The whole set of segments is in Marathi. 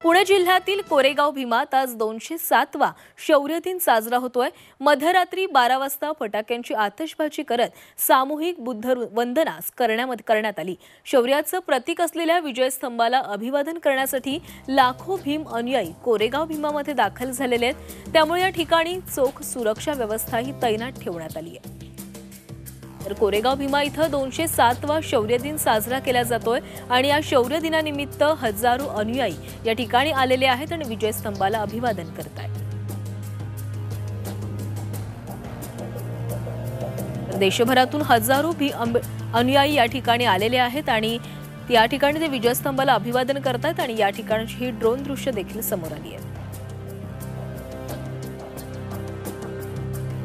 पुणे जिल्ह्यातील कोरेगाव भीमात आज 207वा शौर्य दिन साजरा होतोय। मध्यरात्री 12 वाजता फटाक्यांची आतषबाजी करत सामूहिक बुद्ध वंदना करण्यात आली। शौर्याचं प्रतीक असलेल्या विजय स्तंभाला अभिवादन करण्यासाठी लाखो भीम अनुयायी कोरेगाव भीमामध्ये दाखल झालेले आहेत। त्यामुळे या ठिकाणी चोख सुरक्षा व्यवस्थाही तैनात ठेवण्यात आली आहे। तर कोरेगाव भीमा इथं 207वा शौर्य दिन साजरा केला जातोय आणि या शौर्य दिनानिमित्त हजारो अनुयायी या ठिकाणी आलेले आहेत आणि विजय स्तंभाला अभिवादन करतायत। देशभरातून हजारो अनुयायी या ठिकाणी आलेले आहेत आणि या ठिकाणी ते विजय स्तंभाला अभिवादन करतायत आणि या ठिकाणची ही ड्रोन दृश्य देखील समोर आली आहे।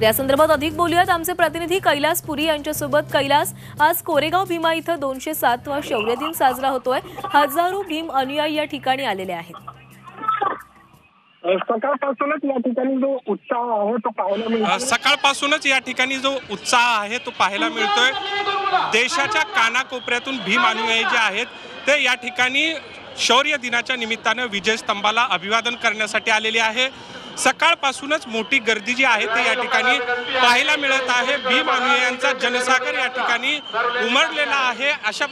या संदर्भात अधिक बोलूयात आमचे प्रतिनिधी कैलास पुरी यांच्यासोबत। कैलास, आज कोरेगाव भीमा इथं 207वा शौर्य दिन साजरा होतोय। हजारो भीम अनुयायी या ठिकाणी आलेले आहेत। सकाळपासूनच या ठिकाणी जो उत्साह आहे तो पाहायला मिळतोय। सकाळपासूनच या ठिकाणी जो उत्साह आहे तो पाहायला मिळतोय। देशाच्या कानाकोपऱ्यातून भीम अनुयायी जे आहेत ते या ठिकाणी शौर्य दिनाच्या निमित्तानं विजय स्तंभाला अभिवादन करण्यासाठी आलेले आहे। सकाळपासूनच मोठी गर्दी जी आहे ते या ठिकाणी पाहायला मिळत आहे। भीम अनुयायांचा जनसागर या ठिकाणी उमटलेला आहे। अशा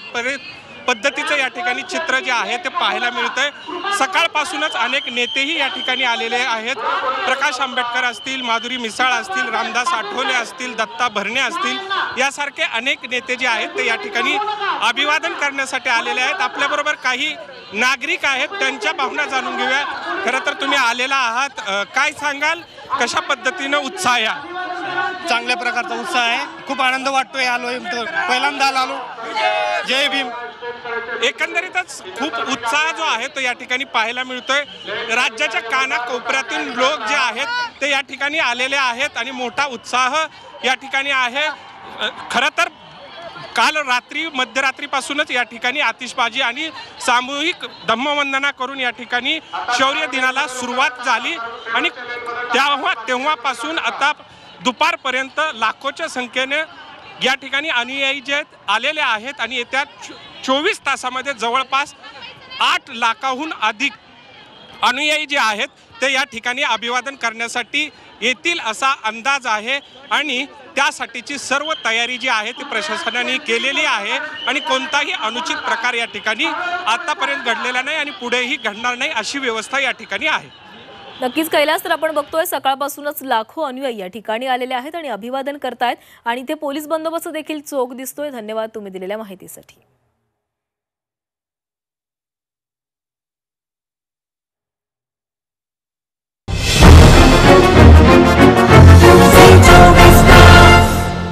पद्धतीचं या ठिकाणी चित्र जे आहे ते पाहायला मिळतंय। सकाळपासूनच अनेक नेतेही या ठिकाणी आलेले आहेत। प्रकाश आंबेडकर असतील, माधुरी मिसाळ असतील, रामदास आठवले असतील, दत्ता भरणे असतील, यासारखे अनेक नेते जे आहेत ते या ठिकाणी अभिवादन करण्यासाठी आलेले आहेत। आपल्याबरोबर काही नागरिक आहेत, त्यांच्या भावना जाणून घेऊया। खरं तर तुम्ही आलेला आहात, काय सांगाल, कशा पद्धतीनं उत्साह आहे? चांगल्या प्रकारचा उत्साह आहे, खूप आनंद वाटतोय। आलोय, पहिल्यांदा आलो। जय भीम। एकंदरीतच खूप उत्साह जो आहे तो या ठिकाणी पाहायला मिळतोय। राज्याच्या कानाकोपऱ्यातून लोक जे आहेत ते या ठिकाणी आलेले आहेत आणि मोठा उत्साह या ठिकाणी आहे। खरं तर काल रात्री मध्यरात्रीपासूनच या ठिकाणी आतिषबाजी आणि सामूहिक धम्मवंदना करून या ठिकाणी शौर्य दिनाला सुरुवात झाली आणि तेव्हापासून आता दुपारपर्यंत लाखोच्या संख्येने या ठिकाणी अनुयायी जे आलेले आहेत आणि येत्या 24 तासामध्ये जवळपास 8 लाखाहून अधिक अनुयायी जे आहेत ते या ठिकाणी अभिवादन करण्यासाठी येतील असा अंदाज आहे आणि त्यासाठीची सर्व तयारी जी आहे ती प्रशासनाने केलेली आहे आणि कोणताही अनुचित प्रकार या ठिकाणी आतापर्यंत घडलेला नाही आणि पुढेही घडणार नाही अशी व्यवस्था या ठिकाणी आहे। नक्कीच कैलास, तर आपण बघतोय सकाळपासूनच लाखो अनुयायी या ठिकाणी आलेले आहेत आणि अभिवादन करतायत आणि ते पोलीस बंदोबस्त देखील चोख दिसतोय। धन्यवाद तुम्ही दिलेल्या माहितीसाठी।